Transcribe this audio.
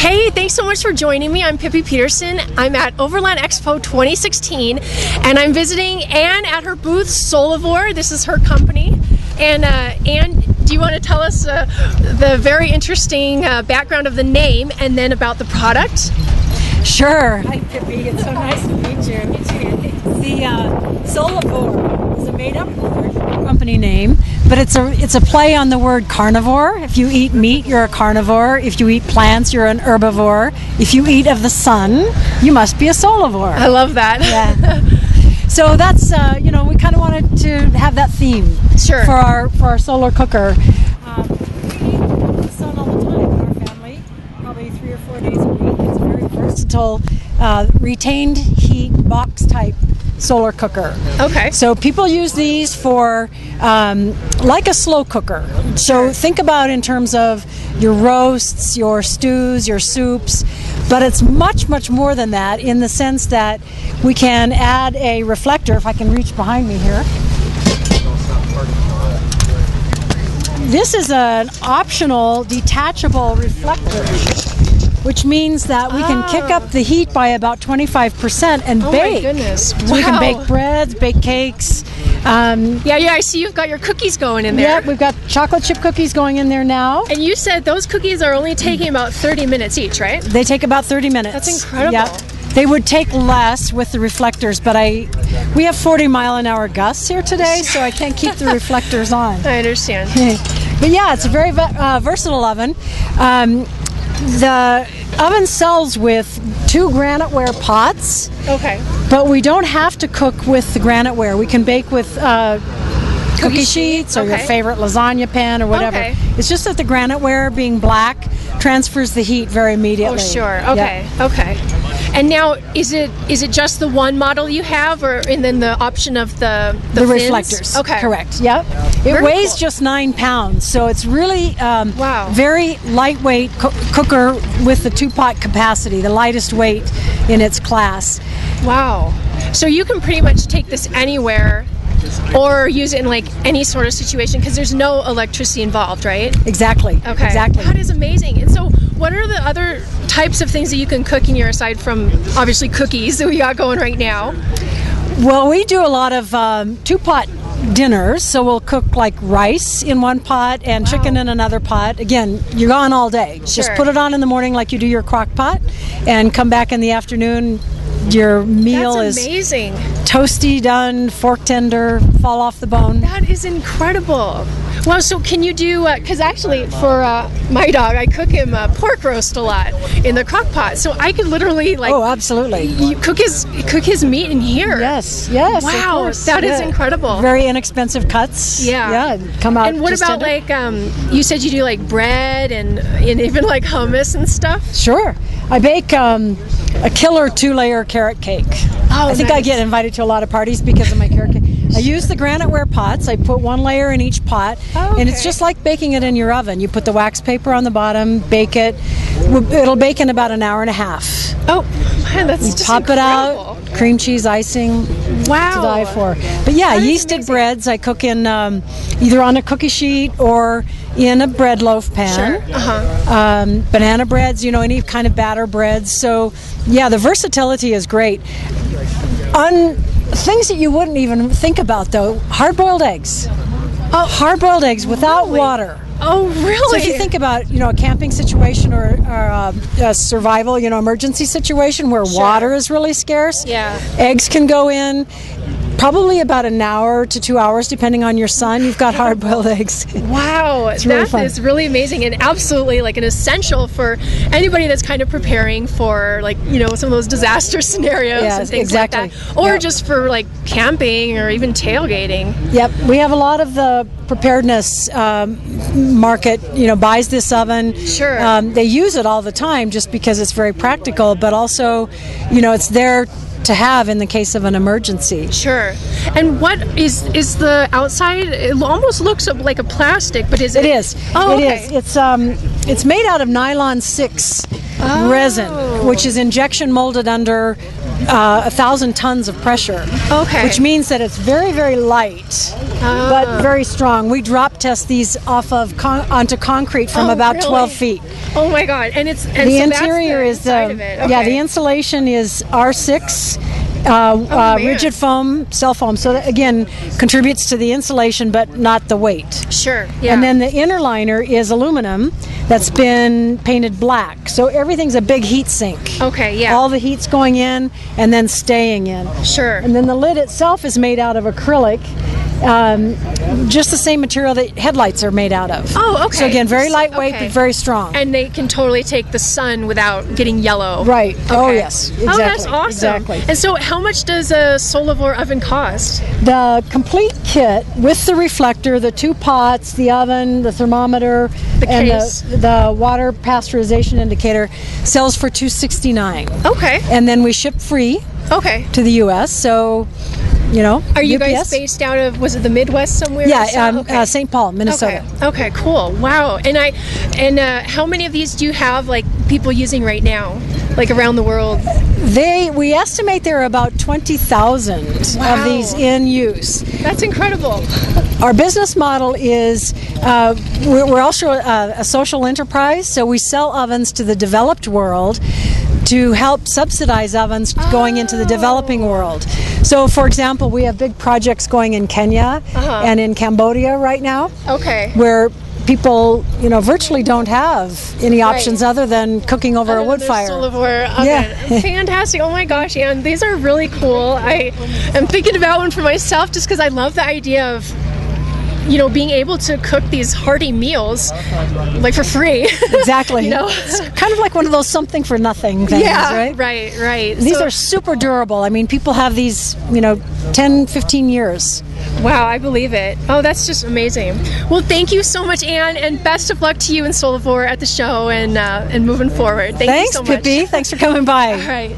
Hey, thanks so much for joining me. I'm Pippi Peterson. I'm at Overland Expo 2016, and I'm visiting Anne at her booth, Solavore. This is her company. And Anne, do you want to tell us the very interesting background of the name and then about the product? Sure. Hi, Pippi. It's so nice to meet you. The Solavore is a made-up word, company name, but it's a play on the word carnivore. If you eat meat, you're a carnivore. If you eat plants, you're an herbivore. If you eat of the sun, you must be a solavore. I love that. Yeah. So that's we kind of wanted to have that theme for our solar cooker. We eat the sun all the time in our family, probably 3 or 4 days a week. It's a very versatile, retained heat box type solar cooker. Okay. So people use these for like a slow cooker. So think about in terms of your roasts, your stews, your soups, but it's much, much more than that in the sense that we can add a reflector, if I can reach behind me here. This is an optional detachable reflector, which means that we can kick up the heat by about 25% and bake. Oh my goodness. So we can bake breads, bake cakes. Yeah, I see you've got your cookies going in there. Yeah, we've got chocolate chip cookies going in there now. And you said those cookies are only taking about 30 minutes each, right? They take about 30 minutes. That's incredible. Yep. They would take less with the reflectors, but we have 40-mile-an-hour gusts here today, so I can't keep the reflectors on. I understand. But yeah, it's a very versatile oven. The oven sells with 2 graniteware pots. Okay. But we don't have to cook with the graniteware. We can bake with cookie sheets or your favorite lasagna pan or whatever. Okay. It's just that the graniteware, being black, transfers the heat very immediately. Oh, sure. Okay. Yep. Okay. And now, is it just the one model you have, and then the option of the reflectors? Okay. Correct. Yep. It weighs just 9 pounds, so it's really very lightweight cooker with the 2-pot capacity, the lightest weight in its class. Wow. So you can pretty much take this anywhere or use it in like any sort of situation because there's no electricity involved, right? Exactly. Okay. Exactly. That is amazing. And so what are the other types of things that you can cook in here aside from obviously cookies that we got going right now? Well, we do a lot of 2-pot dinners, so we'll cook like rice in one pot and chicken in another pot. Again, you're gone all day. Sure. Just put it on in the morning like you do your crock pot and come back in the afternoon. Your meal is amazing. Toasty, done, fork tender, fall off the bone. That is incredible. Well, so can you do, because actually for my dog, I cook him pork roast a lot in the crock pot. So I could literally absolutely. cook his meat in here. Yes. Wow, that is incredible. Very inexpensive cuts. Yeah. Come out. And what about tender. you said you do like bread and even like hummus and stuff? Sure. I bake a killer 2-layer carrot cake. Oh, I think I get invited to a lot of parties because of my carrot cake. I use the graniteware pots. I put 1 layer in each pot, and it's just like baking it in your oven. You put the wax paper on the bottom, bake it. It'll bake in about an hour and a half. Oh, man, that's just pop incredible. It out, cream cheese icing. Wow. To die for. But yeah, yeasted breads I cook in either on a cookie sheet or in a bread loaf pan. Sure. Banana breads, any kind of batter breads. So yeah, the versatility is great. Things that you wouldn't even think about though, hard-boiled eggs. Oh, hard-boiled eggs without water. Oh, really? So if you think about, a camping situation or a survival, emergency situation where water is really scarce, eggs can go in. Probably about an hour to 2 hours, depending on your son. You've got hard-boiled eggs. Wow, that is really amazing and absolutely like an essential for anybody that's kind of preparing for some of those disaster scenarios and things like that, or just for like camping or even tailgating. Yep, we have a lot of the preparedness market. Buys this oven. Sure. They use it all the time just because it's very practical, but also, it's there to have in the case of an emergency. Sure. And what is the outside? It almost looks like a plastic, but is it? It is. Oh, it is. It's made out of nylon 6 resin, which is injection molded under 1,000 tons of pressure. Okay. Which means that it's very, very light, but very strong. We drop test these off of onto concrete from about 12 feet. Oh my God! And it's the so interior that's the inside of it. Okay. Yeah, the insulation is R6. Rigid foam, cell foam, so that again contributes to the insulation but not the weight. Sure, yeah. And then the inner liner is aluminum that's been painted black, so everything's a big heat sink. Okay, yeah. All the heat's going in and then staying in. Sure. And then the lid itself is made out of acrylic, just the same material that headlights are made out of. Oh, okay. So again, very lightweight but very strong. And they can totally take the sun without getting yellow. Right. Okay. Oh, yes. Exactly. Oh, that's awesome. Exactly. And so how much does a Solavore oven cost? The complete kit with the reflector, the 2 pots, the oven, the thermometer, and the water pasteurization indicator sells for $269. Okay. And then we ship free. Okay. To the U.S. So, you know. Are you UPS? guys based out of, was it the Midwest somewhere? Yeah, St. Paul, Minnesota. Okay, cool. Wow. And how many of these do you have, like, people using right now, like around the world? We estimate there are about 20,000 of these in use. That's incredible. Our business model is we're also a social enterprise, so we sell ovens to the developed world to help subsidize ovens going into the developing world. So, for example, we have big projects going in Kenya and in Cambodia right now. Okay. Where people, virtually don't have any options other than cooking over a wood fire. Solavore oven. Yeah. Fantastic. Oh my gosh, Anne, these are really cool. I am thinking about one for myself just because I love the idea of being able to cook these hearty meals, like, for free. Exactly. It's kind of like one of those something for nothing things, right? Right. These are super durable. I mean, people have these, 10, 15 years. Wow, I believe it. Oh, that's just amazing. Well, thank you so much, Anne, and best of luck to you and Solavore at the show and moving forward. Thanks you so much. Thanks, Pippi. Thanks for coming by. All right.